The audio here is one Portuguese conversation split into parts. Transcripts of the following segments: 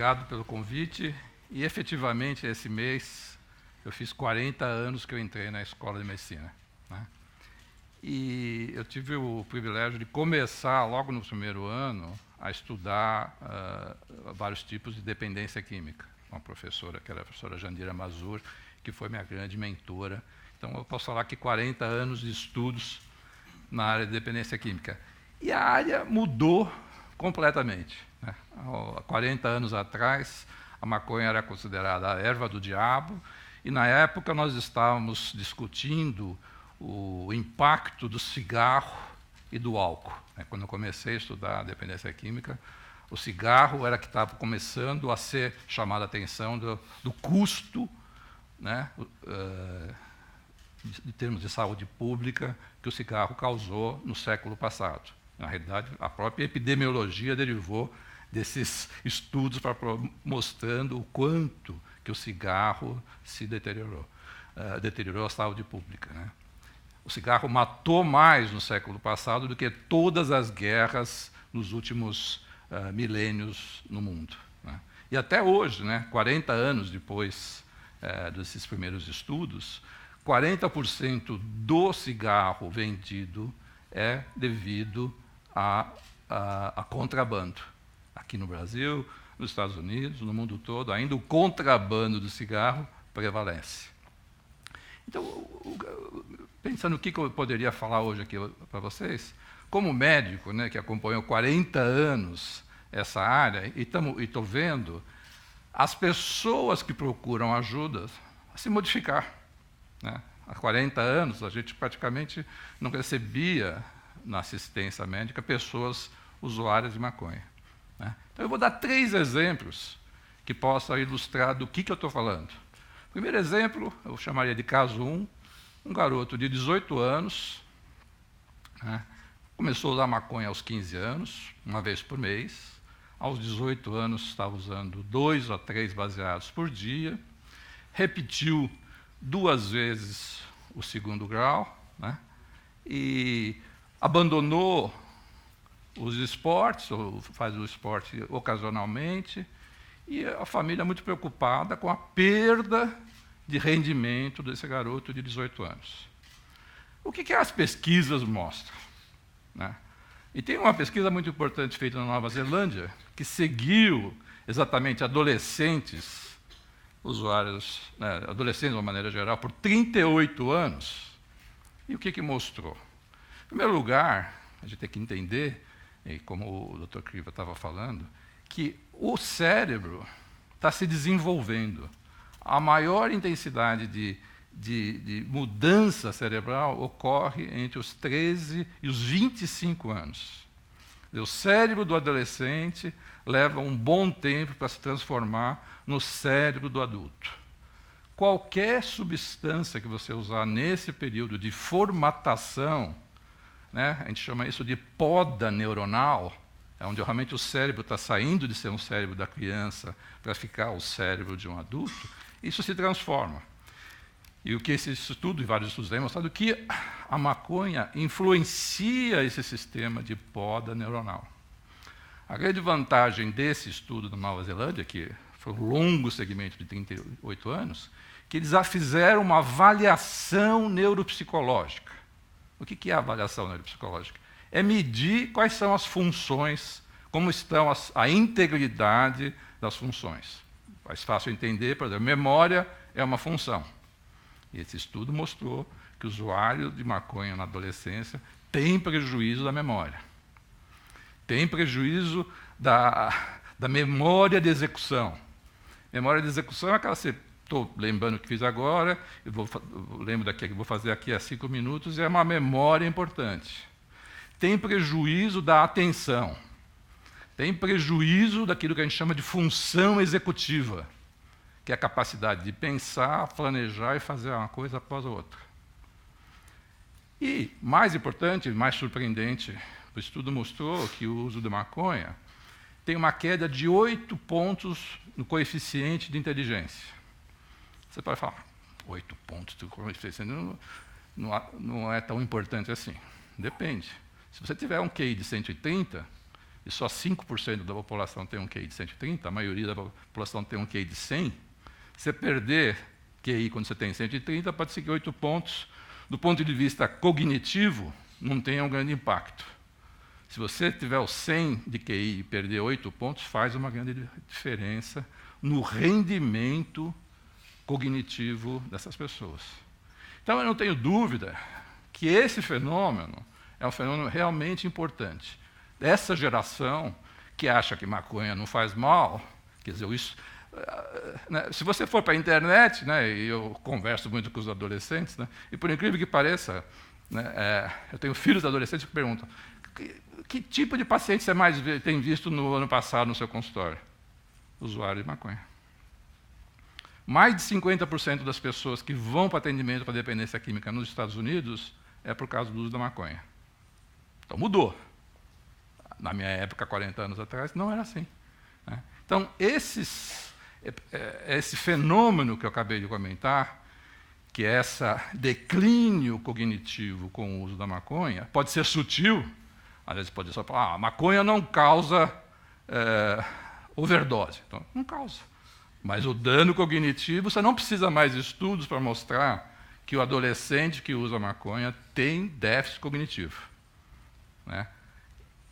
obrigado pelo convite. E, efetivamente, esse mês, eu fiz 40 anos que eu entrei na Escola de Medicina, né? E eu tive o privilégio de começar, logo no primeiro ano, a estudar vários tipos de dependência química. Uma professora, que era a professora Jandira Mazur, que foi minha grande mentora. Então, eu posso falar que 40 anos de estudos na área de dependência química. E a área mudou completamente, né? Há 40 anos atrás, a maconha era considerada a erva do diabo, e, na época, nós estávamos discutindo o impacto do cigarro e do álcool. Quando eu comecei a estudar a dependência química, o cigarro era que estava começando a ser chamada a atenção do custo, né, em termos de saúde pública, que o cigarro causou no século passado. Na realidade, a própria epidemiologia derivou desses estudos mostrando o quanto que o cigarro se deteriorou a saúde pública, né? O cigarro matou mais no século passado do que todas as guerras nos últimos milênios no mundo, né? E até hoje, né, 40 anos depois desses primeiros estudos, 40% do cigarro vendido é devido a contrabando. Aqui no Brasil, nos Estados Unidos, no mundo todo, ainda o contrabando do cigarro prevalece. Então, pensando o que eu poderia falar hoje aqui para vocês, como médico, né, que acompanhou 40 anos essa área, e estou vendo as pessoas que procuram ajuda se modificar, né? Há 40 anos, a gente praticamente não recebia na assistência médica pessoas usuárias de maconha, né? Então, eu vou dar 3 exemplos que possam ilustrar do que eu estou falando. Primeiro exemplo, eu chamaria de caso 1, um garoto de 18 anos, né, começou a usar maconha aos 15 anos, uma vez por mês. Aos 18 anos estava usando 2 a 3 baseados por dia, repetiu 2 vezes o segundo grau, né, e abandonou os esportes, ou faz o esporte ocasionalmente, e a família muito preocupada com a perda de rendimento desse garoto de 18 anos. O que as pesquisas mostram, né? E tem uma pesquisa muito importante feita na Nova Zelândia, que seguiu exatamente adolescentes, usuários, né, adolescentes de uma maneira geral, por 38 anos. E o que mostrou? Em primeiro lugar, a gente tem que entender, e como o Dr. Kriva estava falando, que o cérebro está se desenvolvendo. A maior intensidade de mudança cerebral ocorre entre os 13 e os 25 anos. O cérebro do adolescente leva um bom tempo para se transformar no cérebro do adulto. Qualquer substância que você usar nesse período de formatação, né, a gente chama isso de poda neuronal, é onde realmente o cérebro está saindo de ser um cérebro da criança para ficar o cérebro de um adulto, isso se transforma. E o que esse estudo, e vários estudos têm mostrado, que a maconha influencia esse sistema de poda neuronal. A grande vantagem desse estudo da Nova Zelândia, que foi um longo segmento de 38 anos, que eles já fizeram uma avaliação neuropsicológica. O que é a avaliação neuropsicológica? É medir quais são as funções, como estão a integridade das funções. Mais fácil entender, por exemplo, memória é uma função. E esse estudo mostrou que o usuário de maconha na adolescência tem prejuízo da memória. Tem prejuízo da memória de execução. Memória de execução é aquela que estou lembrando o que fiz agora, eu lembro daqui que vou fazer aqui a 5 minutos, e é uma memória importante. Tem prejuízo da atenção. Tem prejuízo daquilo que a gente chama de função executiva, que é a capacidade de pensar, planejar e fazer uma coisa após a outra. E, mais importante, mais surpreendente, o estudo mostrou que o uso de maconha tem uma queda de 8 pontos no coeficiente de inteligência. Você pode falar, 8 pontos de coeficiente não é tão importante assim. Depende. Se você tiver um QI de 130, e só 5% da população tem um QI de 130, a maioria da população tem um QI de 100, você perder QI quando você tem 130 pode ser que 8 pontos, do ponto de vista cognitivo, não tenha um grande impacto. Se você tiver o 100 de QI e perder 8 pontos, faz uma grande diferença no rendimento cognitivo dessas pessoas. Então, eu não tenho dúvida que esse fenômeno é um fenômeno realmente importante. Essa geração que acha que maconha não faz mal, quer dizer, isso, né, se você for para a internet, né, e eu converso muito com os adolescentes, né, e por incrível que pareça, né, eu tenho filhos adolescentes que perguntam que tipo de paciente você mais tem visto no ano passado no seu consultório? Usuário de maconha. Mais de 50% das pessoas que vão para atendimento para dependência química nos Estados Unidos é por causa do uso da maconha. Então, mudou. Na minha época, 40 anos atrás, não era assim, né? Então, esse fenômeno que eu acabei de comentar, que é esse declínio cognitivo com o uso da maconha, pode ser sutil, às vezes pode só falar, a maconha não causa overdose. Então, não causa. Mas o dano cognitivo, você não precisa mais de estudos para mostrar que o adolescente que usa maconha tem déficit cognitivo, né?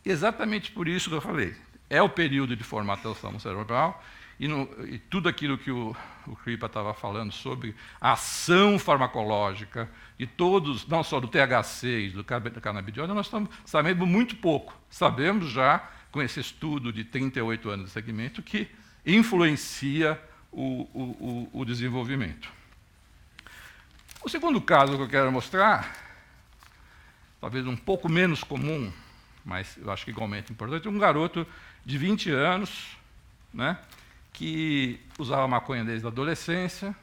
Exatamente por isso que eu falei. É o período de formatação cerebral e tudo aquilo que o Kripa estava falando sobre a ação farmacológica de todos, não só do THC e do canabidiol, nós estamos sabendo muito pouco. Sabemos já, com esse estudo de 38 anos de segmento, que influencia o desenvolvimento. O segundo caso que eu quero mostrar, talvez um pouco menos comum, mas eu acho que igualmente importante, um garoto de 20 anos, né, que usava maconha desde a adolescência,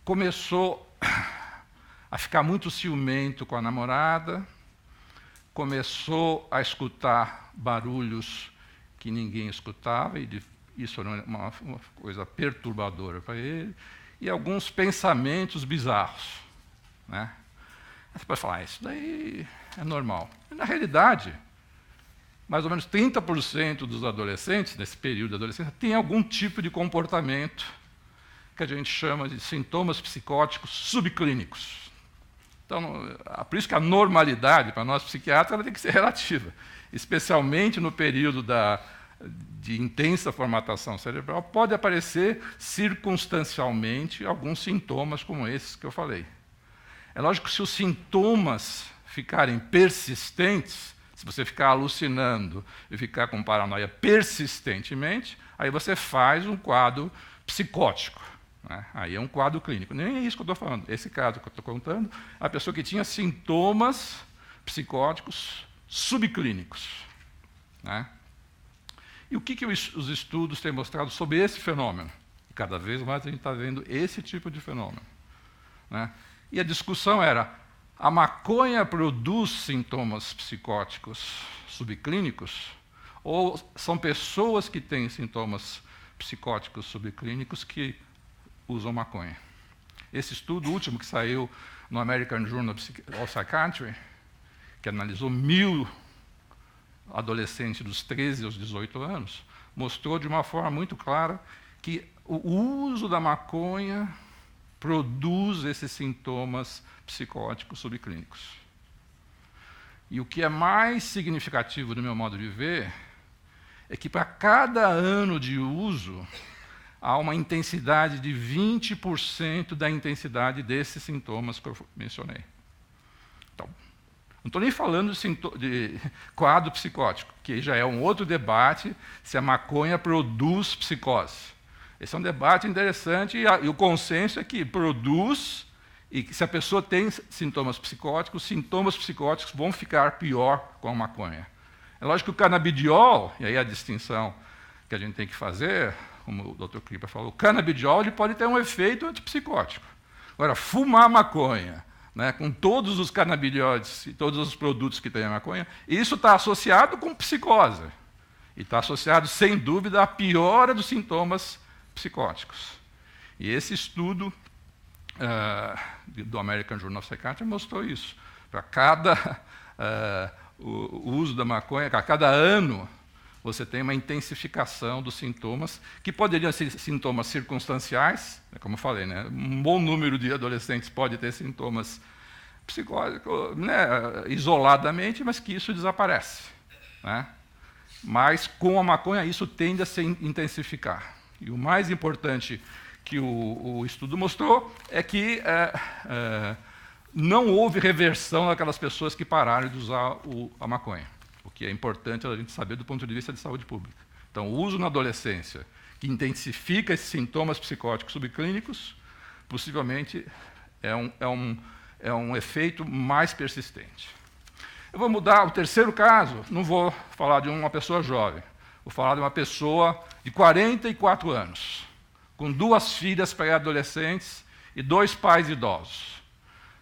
começou a ficar muito ciumento com a namorada, começou a escutar barulhos que ninguém escutava, e isso era uma coisa perturbadora para ele, e alguns pensamentos bizarros, né? Você pode falar, isso daí é normal. E, na realidade, mais ou menos 30% dos adolescentes, nesse período de adolescência, tem algum tipo de comportamento que a gente chama de sintomas psicóticos subclínicos. Então, por isso que a normalidade, para nós psiquiatras, ela tem que ser relativa, especialmente no período de intensa formatação cerebral, pode aparecer circunstancialmente alguns sintomas como esses que eu falei. É lógico que se os sintomas ficarem persistentes, se você ficar alucinando e ficar com paranoia persistentemente, aí você faz um quadro psicótico, né? Aí é um quadro clínico. Nem é isso que eu estou falando. Esse caso que eu estou contando, a pessoa que tinha sintomas psicóticos subclínicos, né? E o que os estudos têm mostrado sobre esse fenômeno? E cada vez mais a gente está vendo esse tipo de fenômeno, né? E a discussão era, a maconha produz sintomas psicóticos subclínicos ou são pessoas que têm sintomas psicóticos subclínicos que usam maconha? Esse estudo último que saiu no American Journal of Psychiatry, que analisou 1.000 adolescentes dos 13 aos 18 anos, mostrou de uma forma muito clara que o uso da maconha produz esses sintomas psicóticos subclínicos. E o que é mais significativo do meu modo de ver é que para cada ano de uso há uma intensidade de 20% da intensidade desses sintomas que eu mencionei. Então, não estou nem falando de quadro psicótico, que já é um outro debate se a maconha produz psicose. Esse é um debate interessante e o consenso é que produz, e que se a pessoa tem sintomas psicóticos vão ficar pior com a maconha. É lógico que o canabidiol, e aí a distinção que a gente tem que fazer, como o Dr. Kripa falou, o canabidiol ele pode ter um efeito antipsicótico. Agora, fumar maconha, né, com todos os canabidióides e todos os produtos que tem a maconha, isso está associado com psicose. E está associado, sem dúvida, à piora dos sintomas psicóticos. E esse estudo do American Journal of Psychiatry mostrou isso. Para cada o uso da maconha, a cada ano você tem uma intensificação dos sintomas, que poderiam ser sintomas circunstanciais, como eu falei, né? Um bom número de adolescentes pode ter sintomas psicológicos, né, isoladamente, mas que isso desaparece, né? Mas com a maconha isso tende a se intensificar. E o mais importante que o estudo mostrou é que não houve reversão daquelas pessoas que pararam de usar a maconha, o que é importante a gente saber do ponto de vista de saúde pública. Então, o uso na adolescência, que intensifica esses sintomas psicóticos subclínicos, possivelmente é um efeito mais persistente. Eu vou mudar o terceiro caso, não vou falar de uma pessoa jovem, vou falar de uma pessoa de 44 anos, com 2 filhas pré-adolescentes e 2 pais idosos.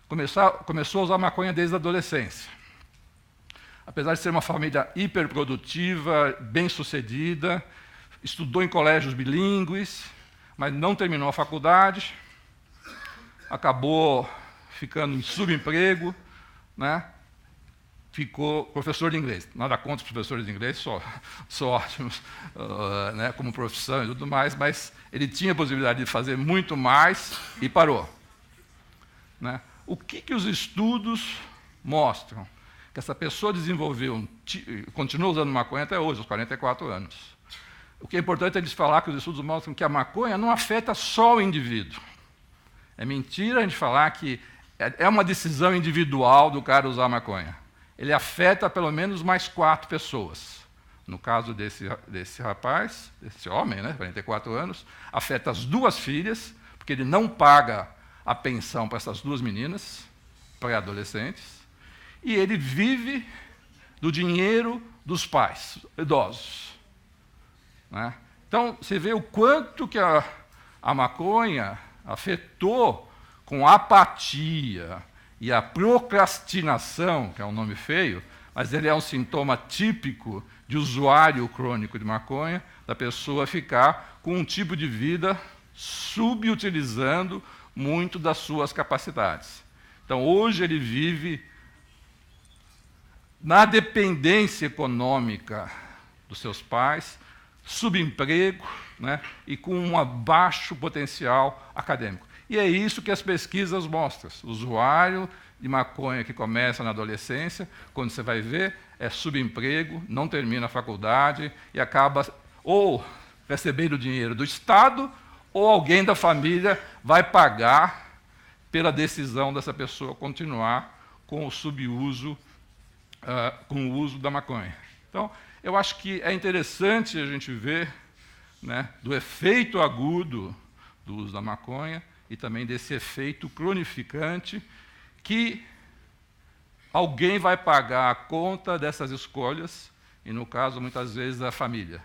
Começou a usar maconha desde a adolescência. Apesar de ser uma família hiperprodutiva, bem-sucedida, estudou em colégios bilíngues, mas não terminou a faculdade, acabou ficando em subemprego, né? Ficou professor de inglês. Nada contra os professores de inglês, são ótimos né, como profissão e tudo mais, mas ele tinha a possibilidade de fazer muito mais e parou. Né? O que os estudos mostram? Que essa pessoa desenvolveu, continua usando maconha até hoje, aos 44 anos. O que é importante é eles falar que os estudos mostram que a maconha não afeta só o indivíduo. É mentira a gente falar que é uma decisão individual do cara usar maconha. Ele afeta pelo menos mais 4 pessoas. No caso desse rapaz, desse homem, né, 44 anos, afeta as 2 filhas, porque ele não paga a pensão para essas 2 meninas, pré-adolescentes, e ele vive do dinheiro dos pais, idosos. Né? Então, você vê o quanto que a maconha afetou com a apatia e a procrastinação, que é um nome feio, mas ele é um sintoma típico de usuário crônico de maconha, da pessoa ficar com um tipo de vida subutilizando muito das suas capacidades. Então, hoje ele vive na dependência econômica dos seus pais, subemprego, né, e com um baixo potencial acadêmico. E é isso que as pesquisas mostram. O usuário de maconha que começa na adolescência, quando você vai ver, é subemprego, não termina a faculdade e acaba ou recebendo dinheiro do Estado ou alguém da família vai pagar pela decisão dessa pessoa continuar com o subuso, com o uso da maconha. Então, eu acho que é interessante a gente ver, né, do efeito agudo do uso da maconha e também desse efeito cronificante que alguém vai pagar a conta dessas escolhas, e, no caso, muitas vezes, a família.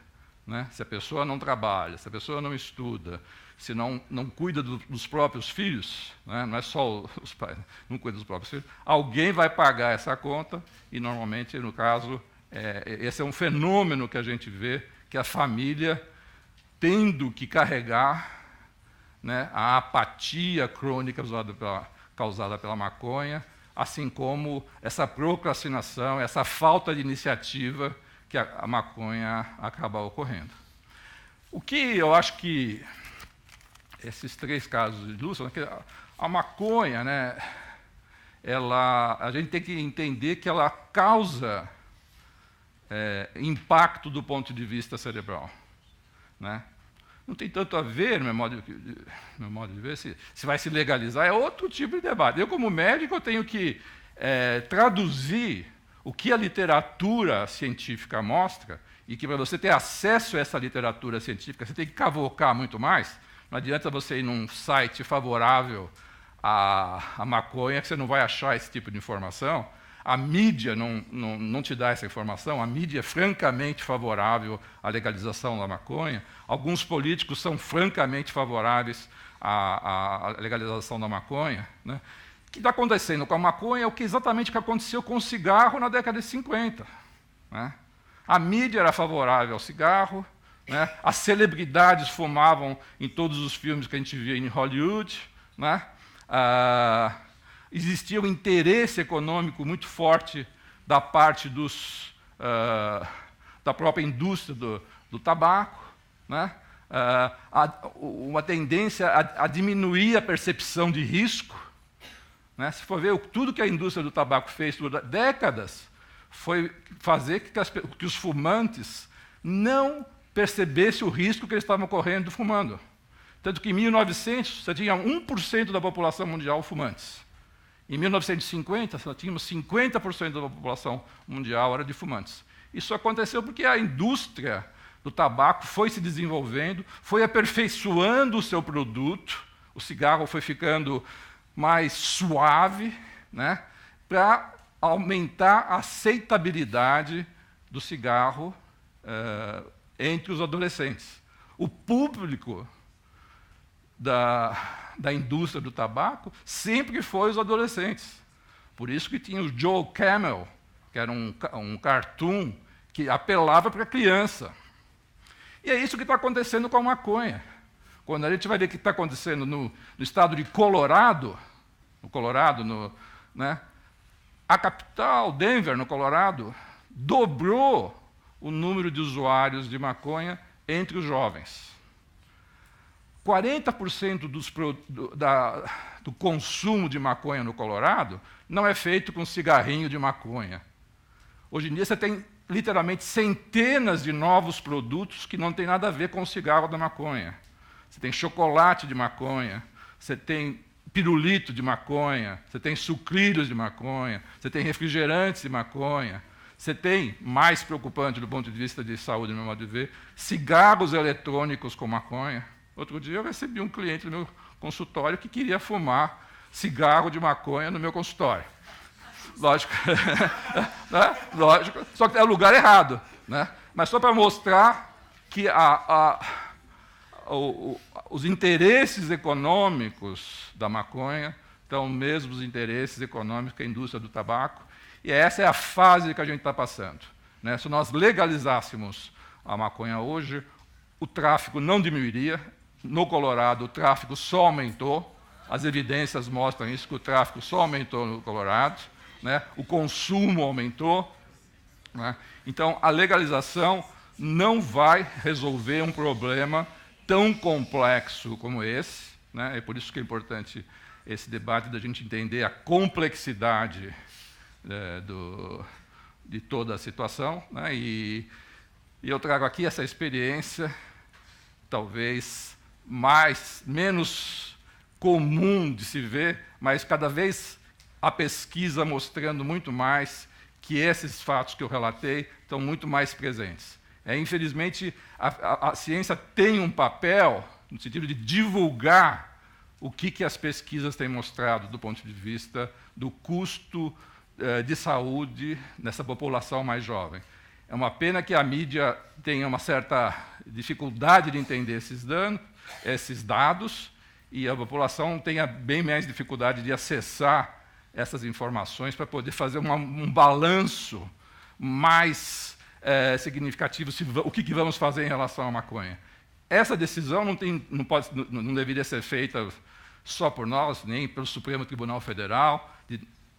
Né? Se a pessoa não trabalha, se a pessoa não estuda, se não cuida dos próprios filhos, né? Não é só os pais, não cuida dos próprios filhos, alguém vai pagar essa conta, e, normalmente, no caso, esse é um fenômeno que a gente vê, que a família tendo que carregar, né, a apatia crônica causada pela maconha, assim como essa procrastinação, essa falta de iniciativa que a maconha acaba ocorrendo. O que eu acho que esses 3 casos ilustram é que a maconha, né, a gente tem que entender que ela causa impacto do ponto de vista cerebral. Né? Não tem tanto a ver, no meu modo de ver, se vai se legalizar, é outro tipo de debate. Eu, como médico, eu tenho que traduzir o que a literatura científica mostra, e que, para você ter acesso a essa literatura científica, você tem que cavocar muito mais. Não adianta você ir num site favorável à maconha, que você não vai achar esse tipo de informação. A mídia não te dá essa informação, a mídia é francamente favorável à legalização da maconha, alguns políticos são francamente favoráveis à legalização da maconha. Né? O que está acontecendo com a maconha é exatamente o que aconteceu com o cigarro na década de 50. Né? A mídia era favorável ao cigarro, né? As celebridades fumavam em todos os filmes que a gente via em Hollywood, né? Existia um interesse econômico muito forte da parte da própria indústria do tabaco, né? Uma tendência a diminuir a percepção de risco. Né? Se for ver, tudo que a indústria do tabaco fez por décadas foi fazer que os fumantes não percebessem o risco que eles estavam correndo fumando. Tanto que em 1900 você tinha 1% da população mundial fumantes. Em 1950, nós tínhamos 50% da população mundial era de fumantes. Isso aconteceu porque a indústria do tabaco foi se desenvolvendo, foi aperfeiçoando o seu produto, o cigarro foi ficando mais suave, né, para aumentar a aceitabilidade do cigarro entre os adolescentes. O público da indústria do tabaco sempre foi os adolescentes. Por isso que tinha o Joe Camel, que era um cartoon que apelava para a criança. E é isso que está acontecendo com a maconha. Quando a gente vai ver o que está acontecendo no estado de Colorado, né, a capital, Denver, no Colorado, dobrou o número de usuários de maconha entre os jovens. 40% do consumo de maconha no Colorado não é feito com cigarrinho de maconha. Hoje em dia você tem literalmente centenas de novos produtos que não têm nada a ver com o cigarro da maconha. Você tem chocolate de maconha, você tem pirulito de maconha, você tem sucrilhos de maconha, você tem refrigerantes de maconha, você tem, mais preocupante do ponto de vista de saúde, no meu modo de ver, cigarros eletrônicos com maconha. Outro dia eu recebi um cliente no meu consultório que queria fumar cigarro de maconha no meu consultório. Lógico, né? Lógico, só que é o lugar errado. Né? Mas só para mostrar que os interesses econômicos da maconha são mesmo os interesses econômicos que a indústria do tabaco, e essa é a fase que a gente está passando. Né? Se nós legalizássemos a maconha hoje, o tráfico não diminuiria. No Colorado, o tráfico só aumentou. As evidências mostram isso, que o tráfico só aumentou no Colorado. Né? O consumo aumentou. Né? Então, a legalização não vai resolver um problema tão complexo como esse. Né? É por isso que é importante esse debate da gente entender a complexidade de toda a situação. Né? E eu trago aqui essa experiência, talvez menos comum de se ver, mas cada vez a pesquisa mostrando muito mais que esses fatos que eu relatei estão muito mais presentes. Infelizmente, a ciência tem um papel no sentido de divulgar o que as pesquisas têm mostrado do ponto de vista do custo de saúde nessa população mais jovem. É uma pena que a mídia tenha uma certa dificuldade de entender esses dados, e a população tenha bem mais dificuldade de acessar essas informações para poder fazer um balanço mais significativo, o que vamos fazer em relação à maconha. Essa decisão não deveria ser feita só por nós, nem pelo Supremo Tribunal Federal,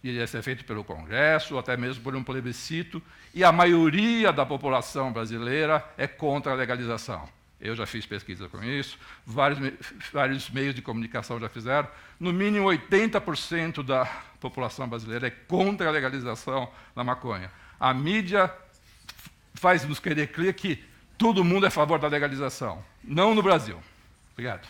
deveria ser feito pelo Congresso, ou até mesmo por um plebiscito, e a maioria da população brasileira é contra a legalização. Eu já fiz pesquisa com isso, vários meios de comunicação já fizeram. No mínimo 80% da população brasileira é contra a legalização da maconha. A mídia faz nos querer crer que todo mundo é a favor da legalização. Não no Brasil. Obrigado.